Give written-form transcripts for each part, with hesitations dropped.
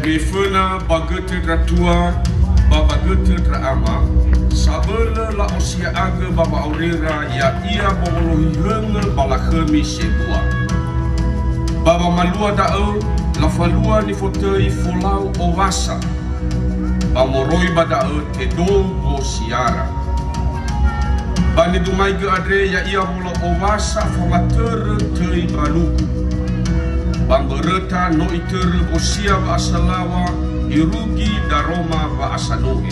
Mifuna bagete dratua, babagete drama, sabela la osia aga baba aurera ya ia bawolohi henge balakemi sebua. Baba malua da'u, la falua ni fotei Folau Owasa. Bamoroi bada'u te dong bo siara. Bani dumai ge adre ya ia mola Owasa fongatere tei baluku. Bambereta no itere bosia wa asalawa irugi daroma wa asanohe.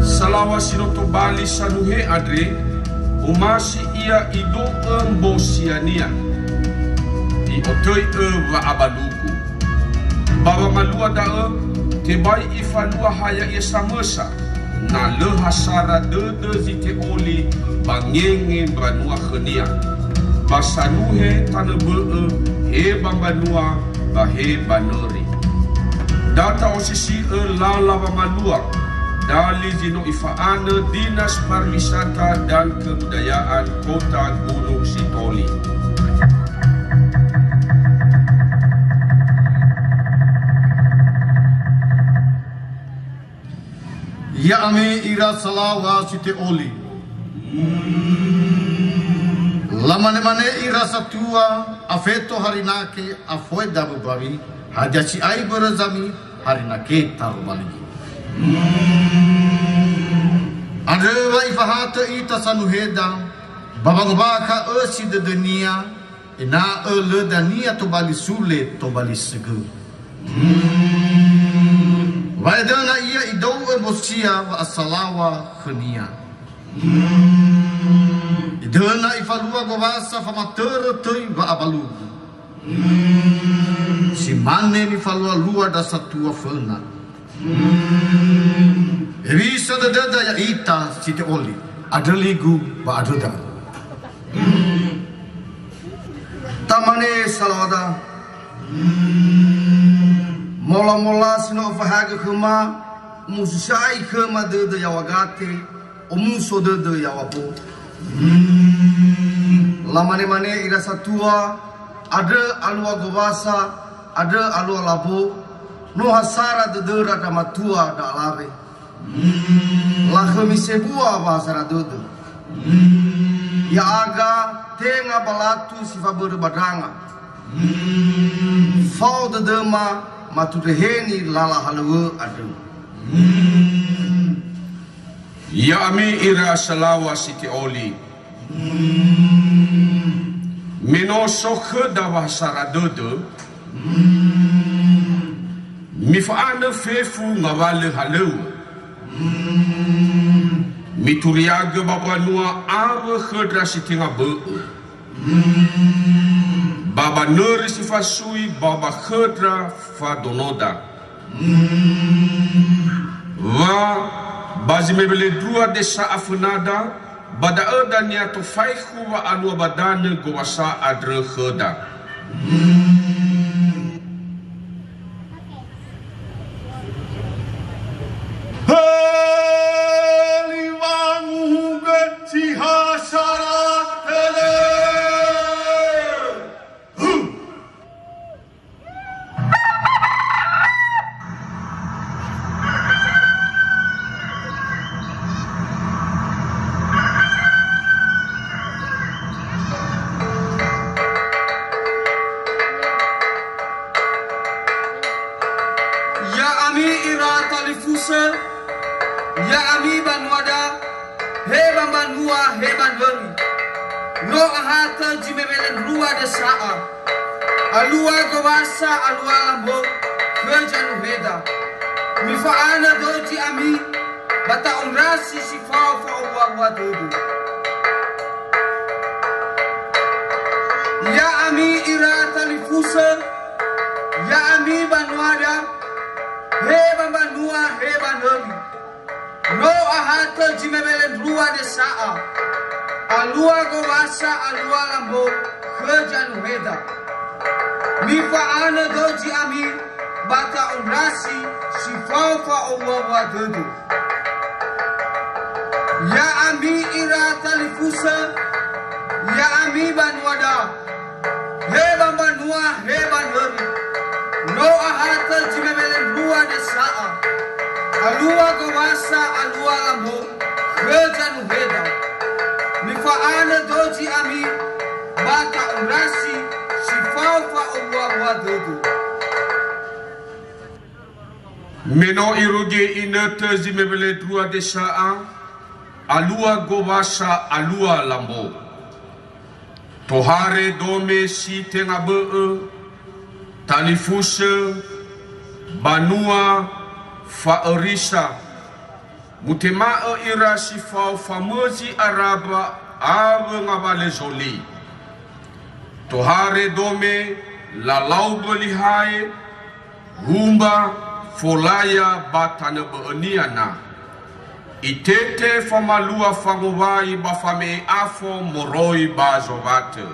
Salawa sinoto bali sanuhe adre umasi ia ido bosiania i otoi wa abaluku. Baba malua dae tebai ifalua haya ia samesa na lehasara dede zite oli bangenge banua khenia. Basanuhe tanebe he bambanua bahe banori. Data osisi lala bamalua dali zino ifaana Dinas Pariwisata dan Kebudayaan Kota Gunungsitoli. Ya ame ira salawa site oli. Lamane-mane ira satua afeto harinake afoe dabu bawi hajaci ai berazami harinake taru baligi. Adewa ifahata ita sanuheda babangabaka esi de dunia ina le dania to bali sule to bali segu. Waidana ia idou bosia wa asalawa khania. Idana ifalua Owasa famatere tei wa abalu. Si mane ni falua lua da satua fena. Evisa da dada ya ita site oli. Adeligu wa adoda. Tamane salawada. Mola-mola sino fahaga khema musai khema dada ya wagate omuso dada ya wapo. Lamane-mane ira satua ada alua Owasa ada alua labo no hasara dedera da matua da alave la khamisebua bahasara dedu ya aga tenga balatu sifa berbadanga fau dedema matudeheni lala halwe adu Ya ami ira salawa siti oli. Mino sokhe da bahasara dodo. Mifaane fefu ngawale halu. Mituriaga babanua awe khedra siti ngabe. Baba nuri sifasui baba khedra fadonoda. Bazi mebele dua desa afunada bada dan ya to faihu wa anwa badane Owasa adre kheda. Haliwangu si hasara tele. Ya ami banwada he bambanua he banwari no ahata jimebelen rua de saa alua Owasa alua lambo kejanu heda mifaana doji ami bata onrasi sifau fa wa dodo ya ami ira talifusa ya ami banwada he bambanua he banwari no ahata jimebelen rua de saa alua Owasa alua lambo kejanu heda mifaana doji ami bata onrasi sifafa wa dodo ya ami ira talifusa ya ami banwada he bambanua he banwari no ahata sa'a alua gawasa alua lambo rejanu heda nifaana doji ami baka urasi sifaufa uwa wadudu Meno iruge inete zimebele drua de sa'a alua gawasa alua lambo Tohare dome si tenga be'e Talifuse Banua Fa'erisa Mutema'e ira sifau famezi araba Ave ngabale zoli Tohare dome Lalau belihai Humba Folaya batana be'eniana Itete famalua famowai bafame afo moroi bazovate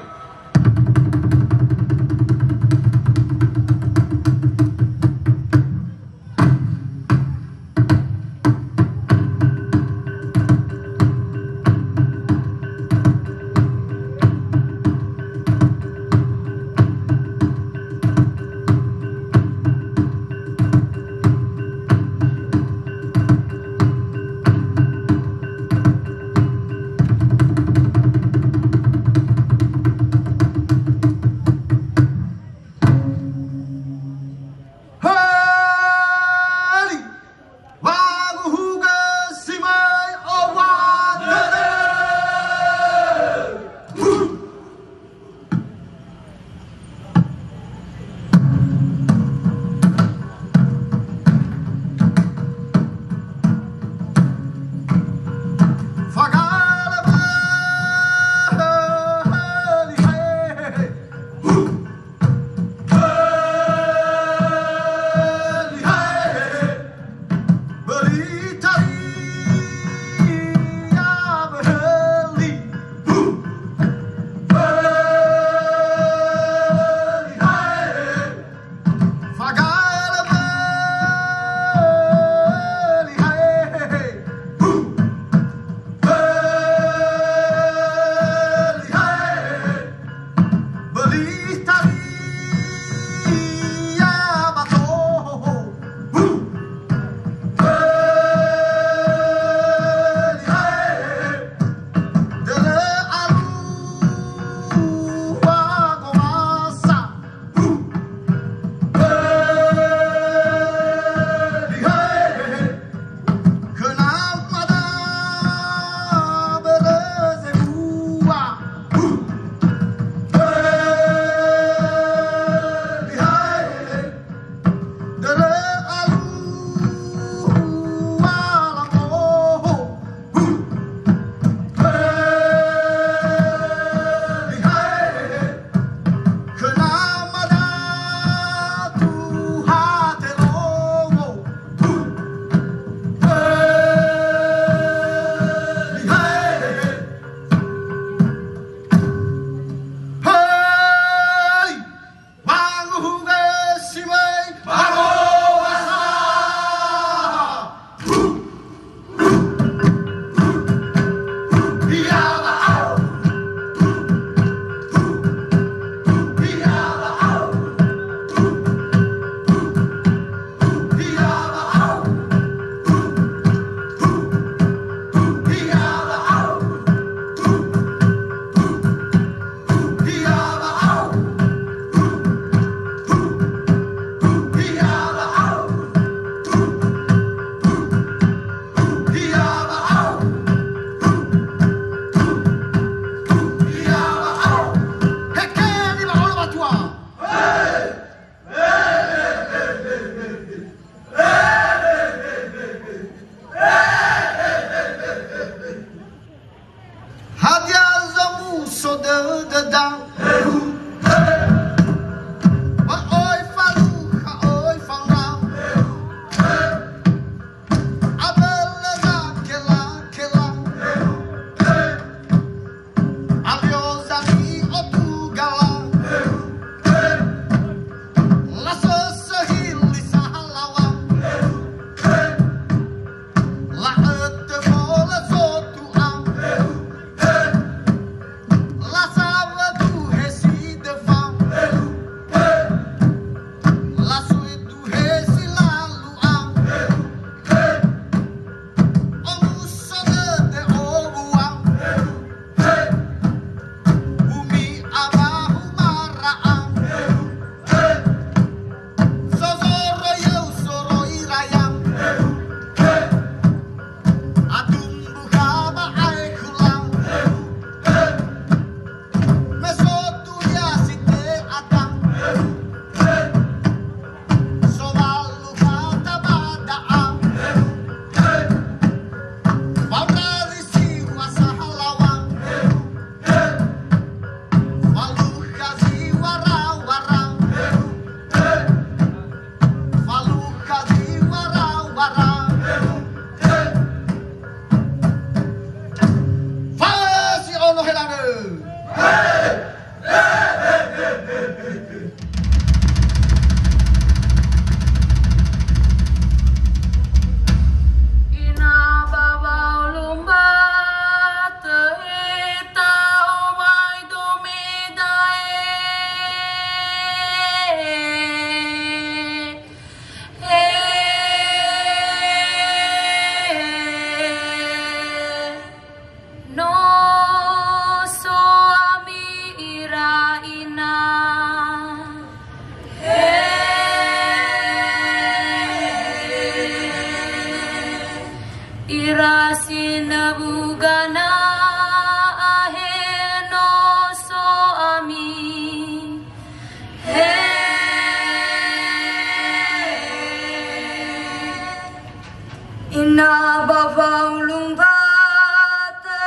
ina bavau lumbate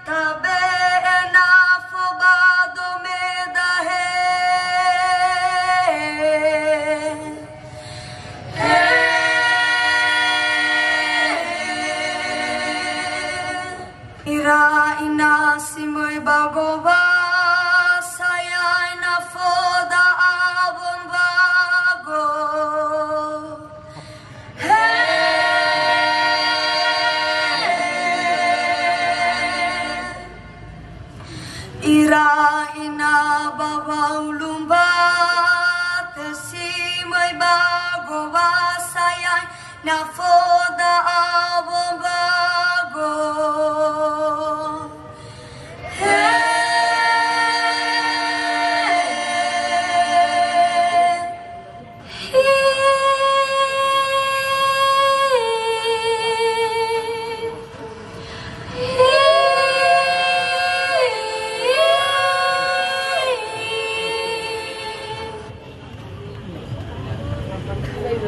tabe ena fobado medahe ira ina simoi bagova saya ina foda abon bago ira ina bavau lumbate simoi bagova saya ina foda abon bago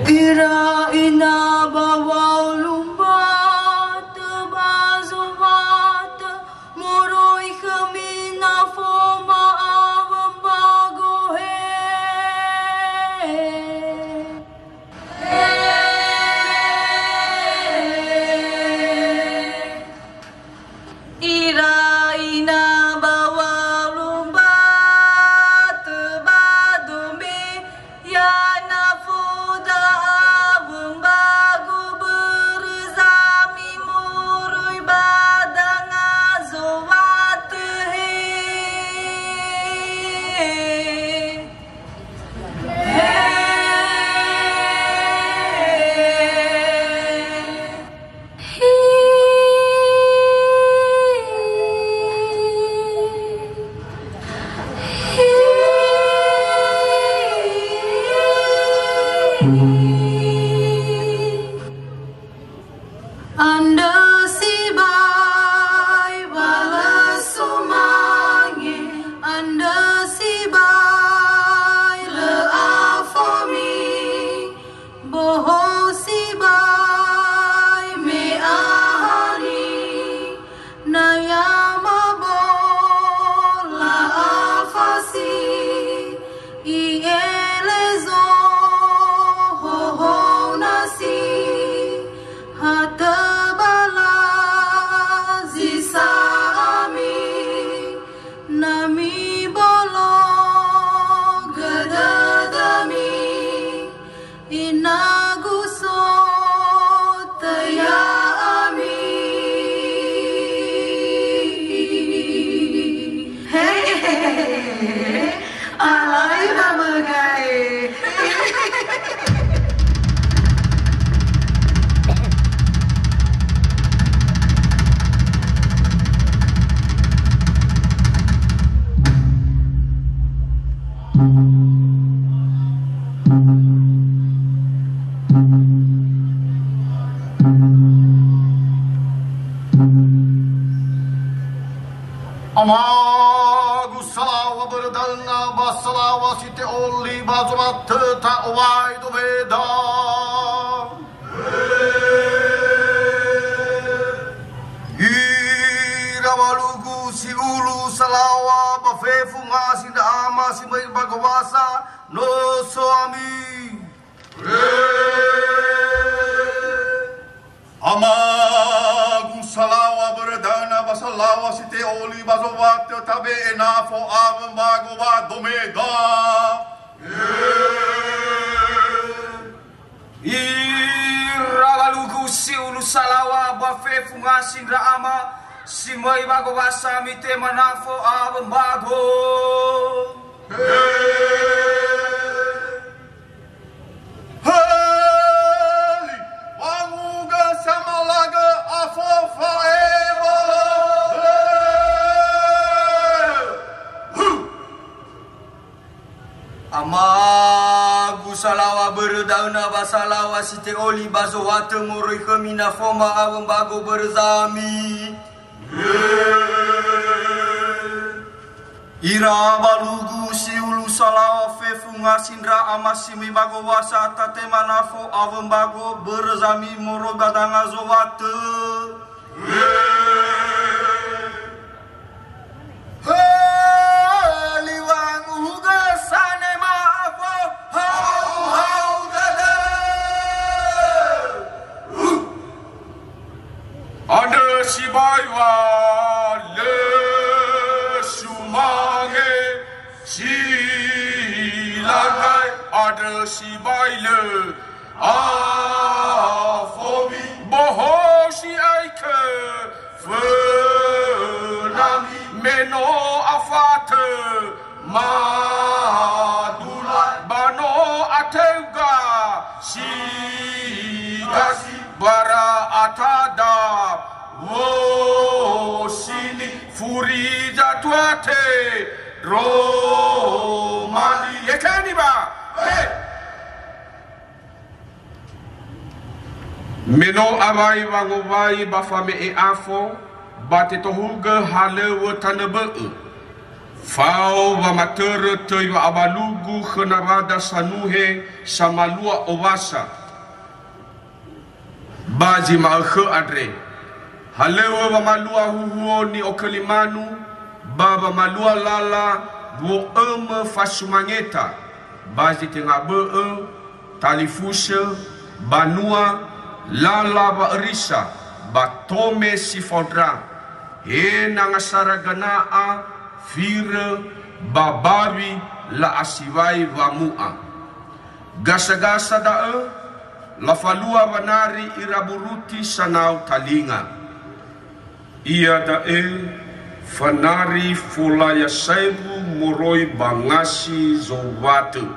ira ina bawau lumbat bazovat moroi khamina foma avam bago ira ina bawau lumbat badume yana fuda abun bago berzami murui badang azovat Anda si bai balas sumangi Anda si bai le afami boho si bai me ahani nayama bola afasi ielezo ho ho nasi hata bala zisa ami nami bolo gadadami inaguso taya ami alay babagay Amagu salawa berdana basalawa site oli bazomat ta owai do veda ira walugu si ulu salawa bafefu ngasinda ama si mai bagawasa no suami Amagu salawa berdana basalawa site oli bazovat tabe enafo avam bagova domeda Irawalugu si ulu salawa bafe fungasin raama si mai bagawasa mite manafo avam bago Heli wanguga samalaga afofa evo Amagu salawa berdauna basalawa site oli bazo wate moroi khamina foma avam bago berzami Ira balugu si ulu salawa fe funga sindra amasi mi bago wasa tate manafo avembago berzami moro badanga zowate. Liwang uga sane maafo hau dada. Ada si baywa le sumange silakan ada si baile afobi boho si aike fenami meno afate madula bano atega si gasi bara atada wo sini furi jatuate romani yekani ba meno avai wangovai bafame e afo bate tohuga halewa tanebe fau wa matere teyo abalugu khenarada sanuhe samalua Owasa baji maakhe adre halewa wa malua huhuo ni okelimanu baba malua lala wo fasumangeta baji tengabe talifusha banua lala ba erisa batome sifodra he nangasara ganaa fire babawi la asiwai vamua gasa-gasa dae la falua wanari iraburuti sanau talinga ia dae fanari fulaya saibu moroi bangasi zowatu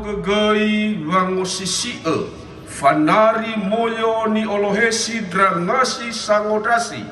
Gegai wangosisi fanari moyo ni olohesi drangasi sangodasi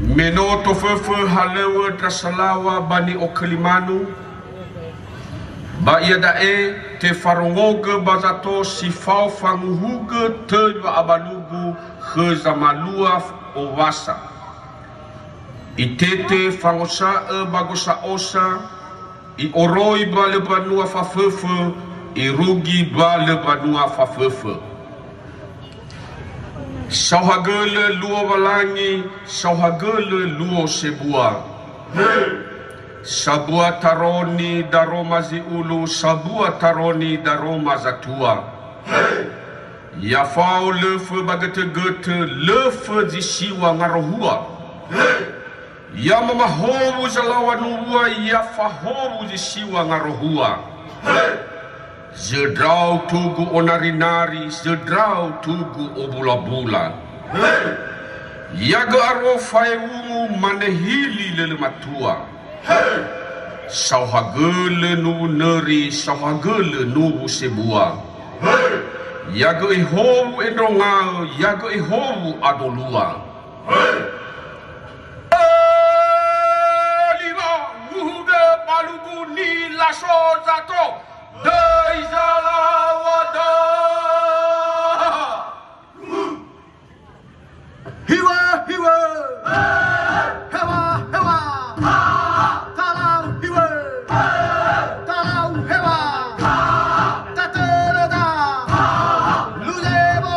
Meno to fefe halewa trasalawa bani o kelimanu ba ia dae te farongoge bazato sifau fanguhuge te abalugu he zamalua Owasa itete fangosa bagosa osa I oroi ba le banua fafefe I rugi ba le banua fafefe Sauhagele luo walangi, sauhagele luo sebua. Sabua taroni daroma ziulu, sabua taroni daroma zatua. Yafau lefe bagete gete, lefe zisiwa ngarohua. Yamamahowu zalawanua, yafahowu zisiwa ngarohua. Zedrau tugu onarinari, zedrau tugu obula-bula. Yaga aro faewungu manehili lele matua. Sauhagele nubu neri, sauhagele nubu sebua. Yaga ihowu edongao, yaga ihowu adolua. Lima wuhuge palugu ni laso zato. Hiwa, hiwa, hewa, hewa, talau, hiwa, talau, hewa, tatereda, luzebo,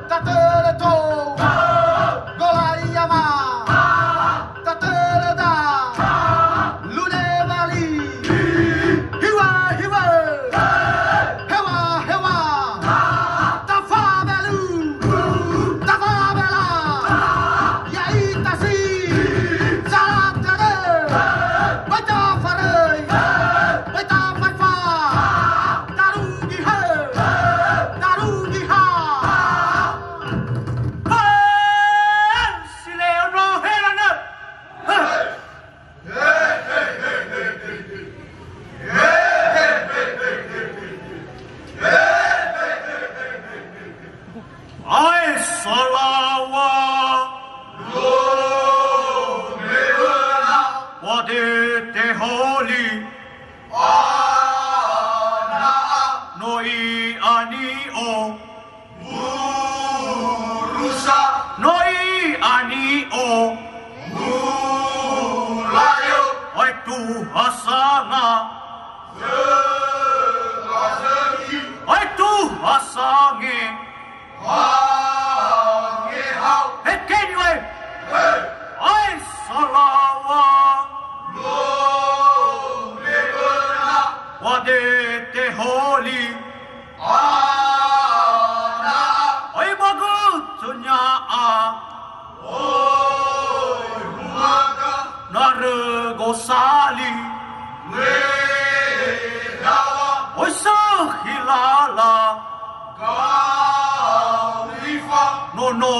tatereto, golayama, tatereda, luzebali, hiwa, hiwa. Noi ani o Noi ani o Oi tu asana Oi tu asange Begini Oi salawa Wadete holi Oi bagutnya Nargosali Oi sahilala Nono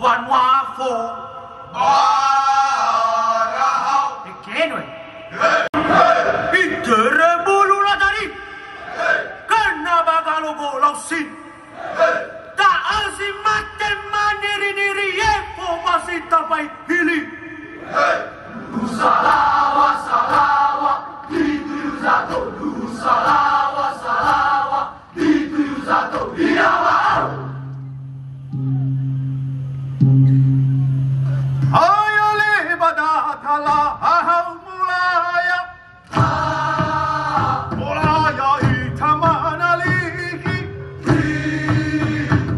vanwafo Begini Itere bulu dari Karena bagalogo lausin Tak asim mate maniri niri Yepo masih tapai hili Salawa salawa Dituju satu Salawa salawa Dituju satu Yaahowu Ayo lebadah kala ahau mulaya Mulaya itamana liki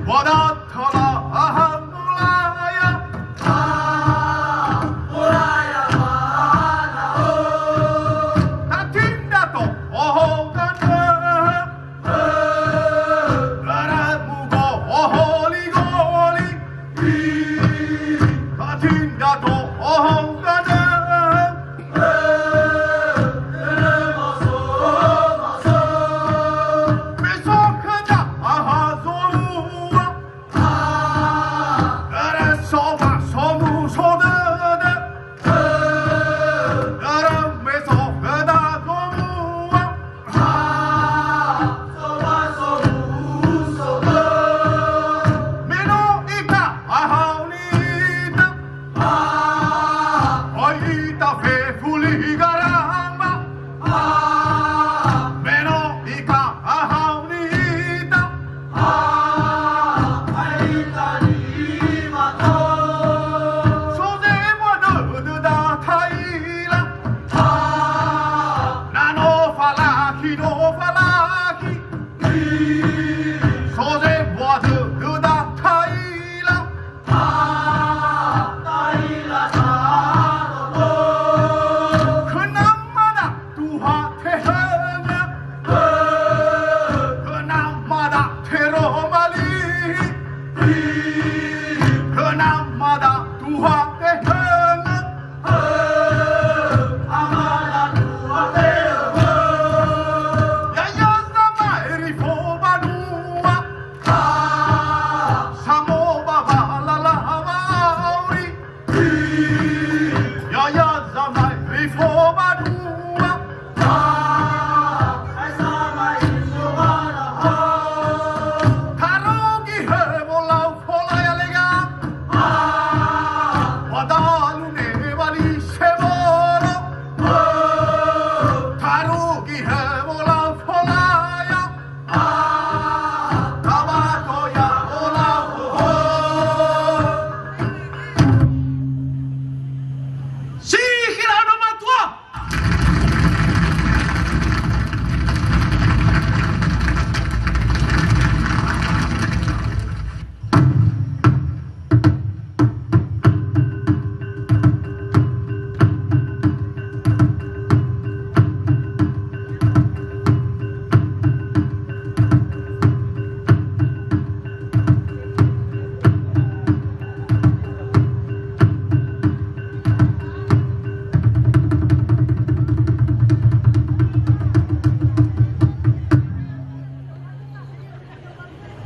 Wadah kala ahau mulaya Mulaya mana Tatinda to ohogana Garamu go oholi goli Tatinda to ohogana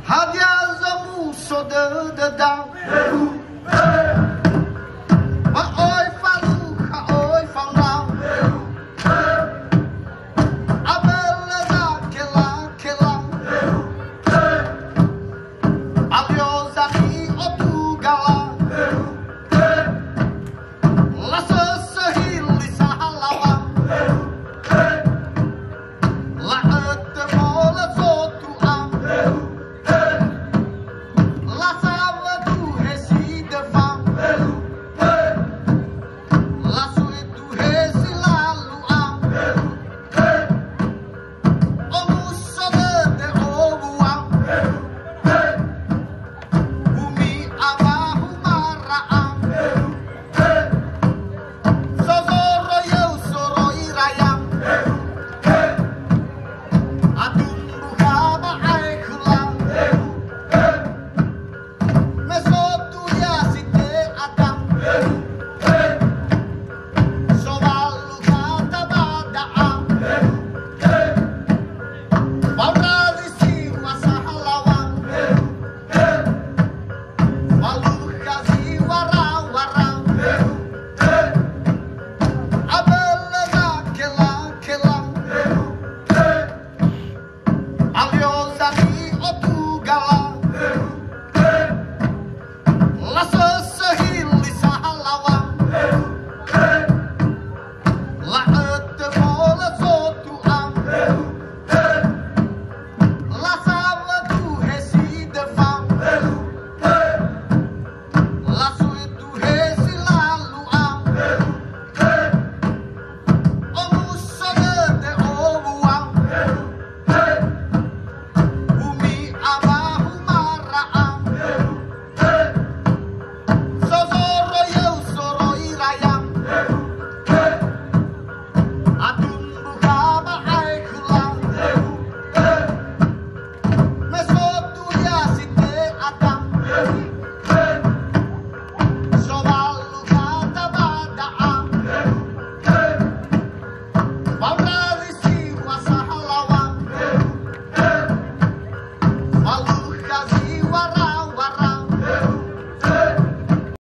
Hadiah zamu soda dedang